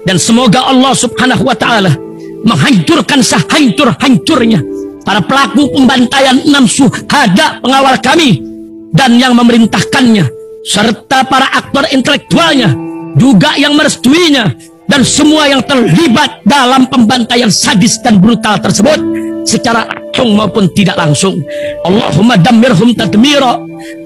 Dan semoga Allah subhanahu wa ta'ala menghancurkan sehancur-hancurnya para pelaku pembantaian 6 syuhada pengawal kami dan yang memerintahkannya, serta para aktor intelektualnya juga yang merestuinya, dan semua yang terlibat dalam pembantaian sadis dan brutal tersebut secara langsung maupun tidak langsung. Allahumma dammirhum tadmira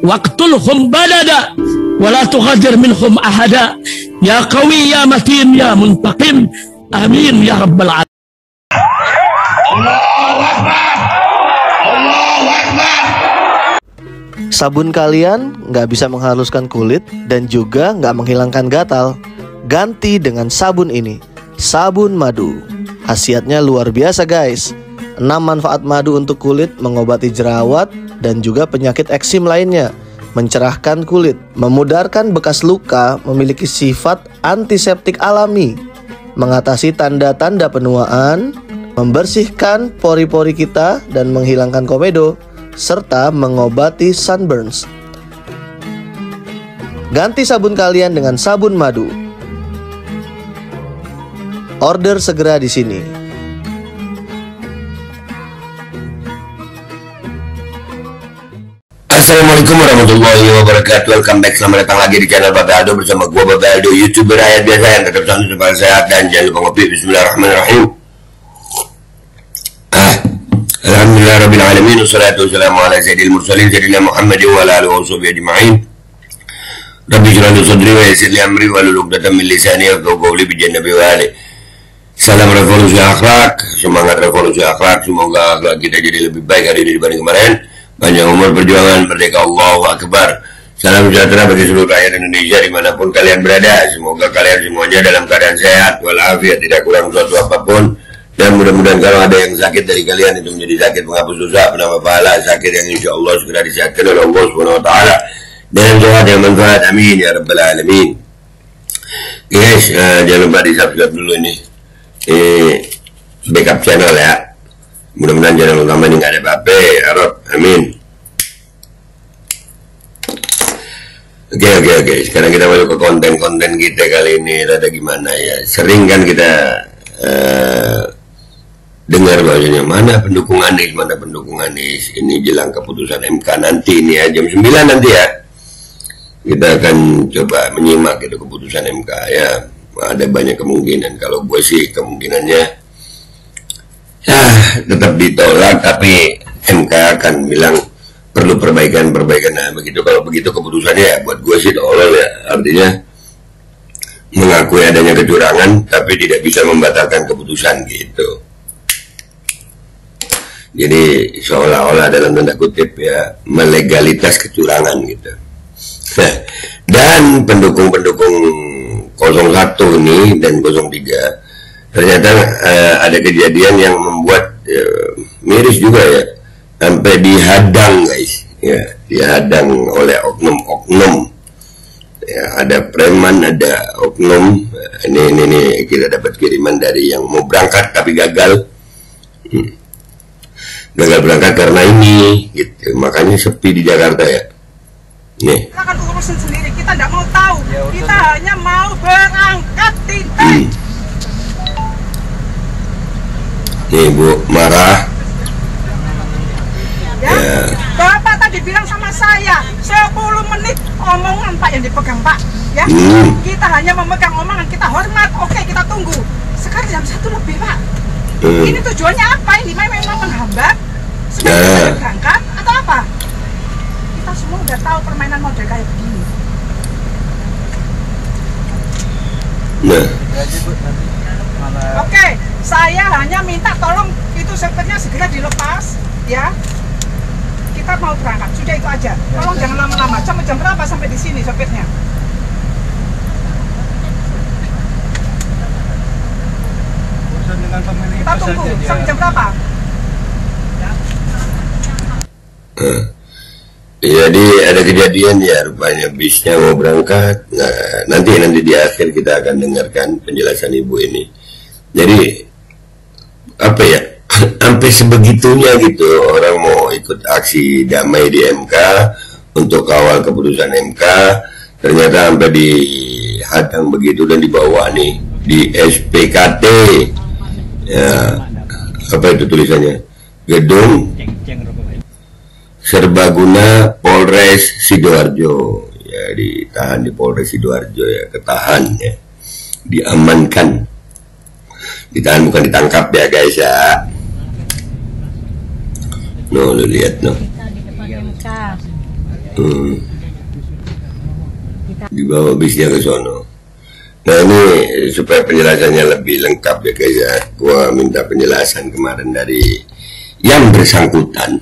waqtulhum badada wala tughadir minhum ahada ya qawi ya matin ya muntaqim amin ya rabbal alamin. Allahu Akbar, Allahu Akbar. Sabun kalian nggak bisa menghaluskan kulit dan juga nggak menghilangkan gatal. Ganti dengan sabun ini, sabun madu. Khasiatnya luar biasa guys. 6 manfaat madu untuk kulit: mengobati jerawat dan juga penyakit eksim lainnya, mencerahkan kulit, memudarkan bekas luka, memiliki sifat antiseptik alami, mengatasi tanda-tanda penuaan, membersihkan pori-pori kita dan menghilangkan komedo, serta mengobati sunburns. Ganti sabun kalian dengan sabun madu. Order segera di sini. Assalamualaikum warahmatullahi wabarakatuh. Welcome back, selamat datang lagi di channel Bapak Aldo bersama gua Bapak Aldo, YouTuber rakyat biasa yang tetap selalu supaya sehat dan jangan lupa ngopi. Bismillahirrahmanirrahim. Alhamdulillah rabbil alamin, wassalatu wassalamu ala sayyidil mursalin sayyidina Muhammadin wa ala alihi wa sahbihi ajma'in. Rabbi shrah li sadri wa yassir li amri wa hlul 'uqdatam min lisani yafqahu qawli bi jannabi wa ali. Salam revolusi akhlak, semangat revolusi akhlak. Semoga akhlak kita jadi lebih baik hari ini dibanding kemarin. Panjang umur perjuangan, merdeka, Allahu Akbar. Salam sejahtera bagi seluruh rakyat Indonesia dimanapun kalian berada. Semoga kalian semuanya dalam keadaan sehat walafiat, tidak kurang suatu apapun. Dan mudah-mudahan kalau ada yang sakit dari kalian itu menjadi sakit penghapus dosa, penambah pahala, sakit yang insya Allah segera disehatkan oleh Allah Subhanahu Wa Taala dengan sehat yang manfaat. Amin ya rabbal alamin. Guys, jangan lupa di subscribe dulu ini. Backup channel ya. Mudah-mudahan channel utama ini nggak ada apa-apa. Arab, amin. Oke. Sekarang kita masuk ke konten-konten kita kali ini. Rada gimana ya? Sering kan kita dengar bahasanya mana pendukung Anies, mana pendukung Anies. Ini jelang keputusan MK nanti ini ya, jam 9 nanti ya. Kita akan coba menyimak itu keputusan MK ya. Ada banyak kemungkinan. Kalau gue sih kemungkinannya tetap ditolak, tapi MK akan bilang perlu perbaikan. Nah begitu, kalau begitu keputusannya ya buat gue sih tolol ya. Artinya mengakui adanya kecurangan tapi tidak bisa membatalkan keputusan gitu. Jadi seolah-olah dalam tanda kutip ya melegalitas kecurangan gitu. Dan pendukung-pendukung 01 ini dan 03 ternyata ada kejadian yang membuat miris juga ya, sampai dihadang guys ya, dihadang oleh oknum-oknum ya, ada preman, ada oknum. Ini kita dapat kiriman dari yang mau berangkat tapi gagal berangkat karena ini gitu, makanya sepi di Jakarta ya. Nih kita akan urusin sendiri, kita tidak mau tahu, kita hanya mau berangkat titik. Nih Bu marah ya. Bapak tadi bilang sama saya 10 menit omongan Pak yang dipegang Pak ya. Kita hanya memegang omongan, kita hormat, oke kita tunggu. Sekarang jam 1 lebih Pak. Ini tujuannya apa? Ini memang menghambat supaya saya berangkat atau apa? Kita semua udah tahu permainan model kayak begini. Oke, saya hanya minta tolong itu sopirnya segera dilepas ya. Kita mau berangkat, sudah itu aja. Tolong jangan lama-lama. Sampai jam berapa sampai di sini sopirnya? Kita tunggu sampai jam berapa? Jadi ada kejadian ya, rupanya bisnya mau berangkat. Nah nanti di akhir kita akan dengarkan penjelasan ibu ini. Jadi apa ya, sampai sebegitunya gitu orang mau ikut aksi damai di MK untuk kawal keputusan MK, ternyata sampai dihadang begitu dan dibawa nih di SPKT ya, apa itu tulisannya, Gedung Serbaguna Polres Sidoarjo ya, ditahan di Polres Sidoarjo ya, ketahan ya, diamankan, ditahan bukan ditangkap ya guys ya. No, lu lihat no, dibawa bisnya ke sono. Nah ini supaya penjelasannya lebih lengkap ya guys ya, gua minta penjelasan kemarin dari yang bersangkutan.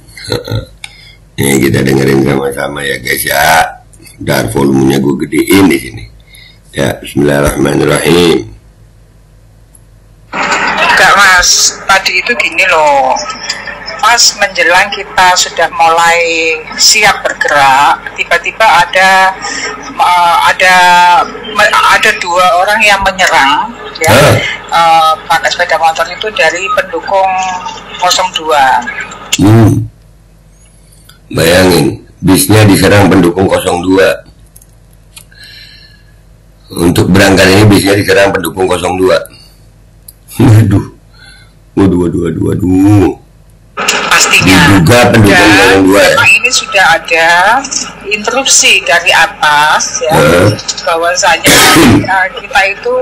Ini kita dengerin sama-sama ya guys ya. Dan volumenya gue gedein di sini. Ya, Bismillahirrahmanirrahim. Enggak mas, tadi itu gini loh. Pas menjelang kita sudah mulai siap bergerak, tiba-tiba ada dua orang yang menyerang, ya, pakai sepeda motor itu dari pendukung 02. Bayangin, bisnya diserang pendukung 02. Untuk berangkat ini bisnya diserang pendukung 02. Waduh. Pastinya. Diduga pendukung 02. Memang ini sudah ada instruksi dari atas ya, bahwasanya kita itu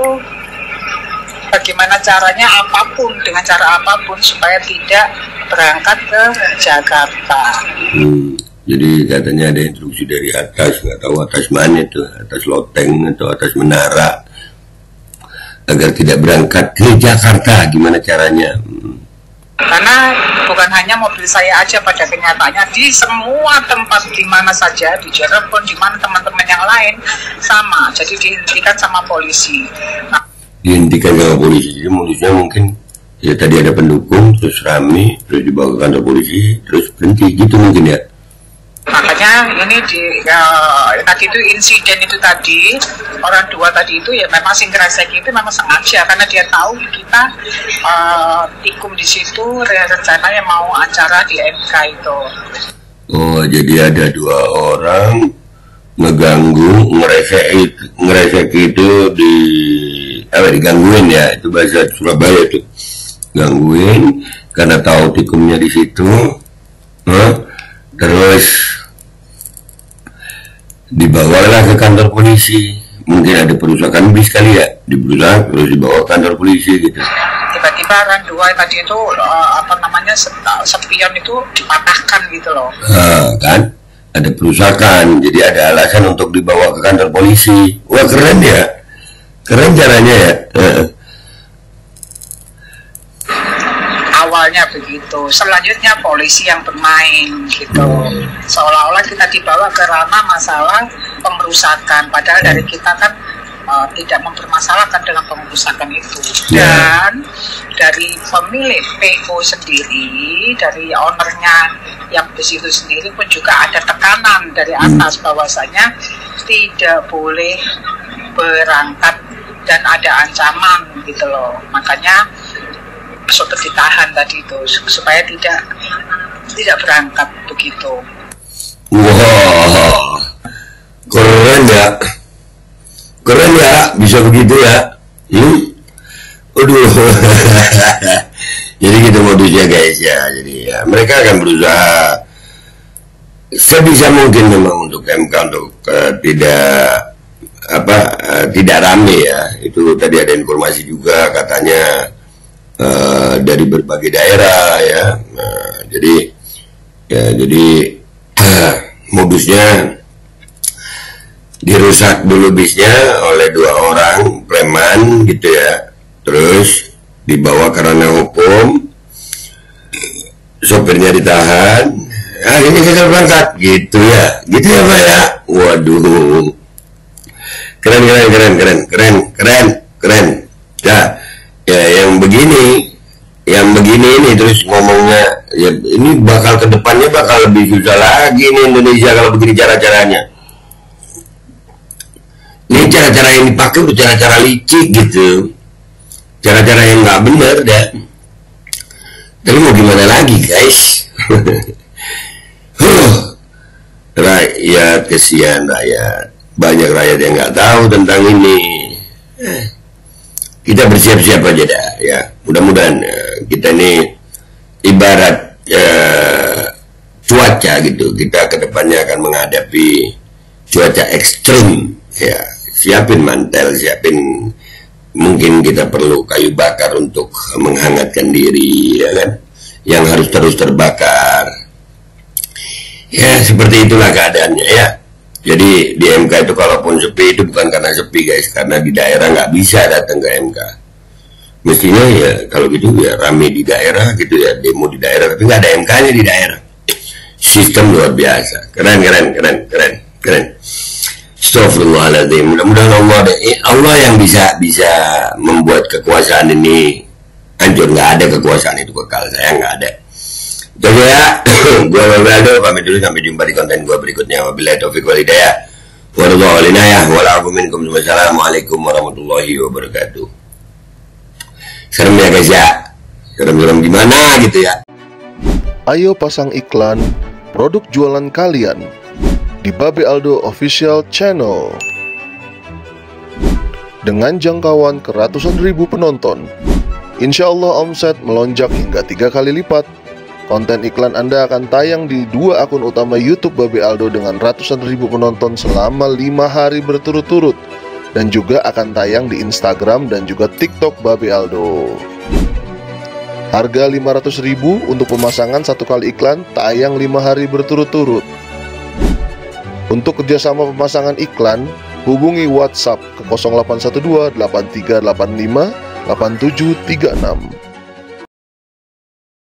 bagaimana caranya apapun, dengan cara apapun supaya tidak berangkat ke Jakarta. Jadi katanya ada instruksi dari atas, nggak tahu atas mana itu, atas loteng atau atas menara, agar tidak berangkat ke Jakarta. Gimana caranya? Karena bukan hanya mobil saya aja, pada kenyataannya di semua tempat di mana saja, di Cirebon, di mana teman-teman yang lain sama. Jadi dihentikan sama polisi. Dihentikan sama polisi. Jadi modusnya mungkin ya tadi ada pendukung, terus rame, terus dibawa ke kantor polisi, terus berhenti gitu mungkin ya. Makanya ini tadi itu insiden itu tadi, orang dua tadi itu ya memang Singresek itu memang sengaja, karena dia tahu kita tikung di situ rencananya mau acara di MK itu. Oh, jadi ada dua orang ngeganggu, ngeresek itu digangguin ya, itu bahasa Surabaya tuh, gangguin karena tahu tikumnya di situ, terus dibawalah ke kantor polisi. Mungkin ada perusakan bis kali ya, diberusak terus dibawa ke kantor polisi gitu. Tiba-tiba orang dua tadi itu spion itu dipatahkan gitu loh. Kan ada perusakan, jadi ada alasan untuk dibawa ke kantor polisi. Wah keren ya, keren caranya ya. Awalnya begitu, selanjutnya polisi yang bermain gitu, seolah-olah kita dibawa ke ranah masalah pengerusakan, padahal dari kita kan tidak mempermasalahkan dengan pengerusakan itu. Dan dari pemilik PO sendiri, dari ownernya yang di situ sendiri pun juga ada tekanan dari atas bahwasanya tidak boleh berangkat dan ada ancaman gitu loh. Makanya supaya ditahan tadi itu supaya tidak berangkat begitu. Wah, keren ya, bisa begitu ya. Aduh. Jadi gitu modusnya guys ya. Jadi ya, mereka akan berusaha sebisa mungkin memang untuk MK untuk tidak rame ya. Itu tadi ada informasi juga katanya dari berbagai daerah ya. Jadi modusnya dirusak dulu bisnya oleh dua orang preman gitu ya, terus dibawa ke ranah hukum, sopirnya ditahan, akhirnya gagal berangkat gitu ya Pak ya. Waduh, keren ya. Yang begini ini terus ngomongnya ya, ini bakal kedepannya bakal lebih susah lagi nih Indonesia kalau begini cara-caranya. Ini cara-cara yang dipakai udah cara-cara licik gitu, cara-cara yang nggak bener dah. Tapi mau gimana lagi guys? Rakyat, kesian rakyat, banyak rakyat yang nggak tahu tentang ini. kita bersiap-siap aja dah ya. Mudah-mudahan kita ini ibarat cuaca gitu, kita kedepannya akan menghadapi cuaca ekstrim ya. Siapin mantel, siapin mungkin kita perlu kayu bakar untuk menghangatkan diri ya kan, yang harus terus terbakar ya. Seperti itulah keadaannya ya. Jadi di MK itu kalaupun sepi itu bukan karena sepi guys, karena di daerah nggak bisa datang ke MK. Mestinya ya kalau gitu ya rame di daerah gitu ya, demo di daerah, tapi nggak ada MK-nya di daerah. Sistem luar biasa, keren. Astagfirullahaladzim. Mudah-mudahan Allah yang bisa membuat kekuasaan ini hancur. Nggak ada kekuasaan itu kekal, saya nggak ada. Itu aja ya. Gua Aldo pamit dulu, sampai jumpa di konten gua berikutnya. Wabillahi taufiq wal hidayah. Wassalamualaikum warahmatullahi wabarakatuh. Serem ya guys ya. Serem gimana gitu ya. Ayo pasang iklan produk jualan kalian di Babe Aldo Official Channel. Dengan jangkauan ke ratusan ribu penonton, insya Allah omset melonjak hingga 3 kali lipat. Konten iklan Anda akan tayang di 2 akun utama YouTube Babe Aldo dengan ratusan ribu penonton selama 5 hari berturut-turut, dan juga akan tayang di Instagram dan juga TikTok Babe Aldo. Harga 500.000 untuk pemasangan 1 kali iklan, tayang 5 hari berturut-turut. Untuk kerjasama pemasangan iklan, hubungi WhatsApp ke 0812 8385 8736.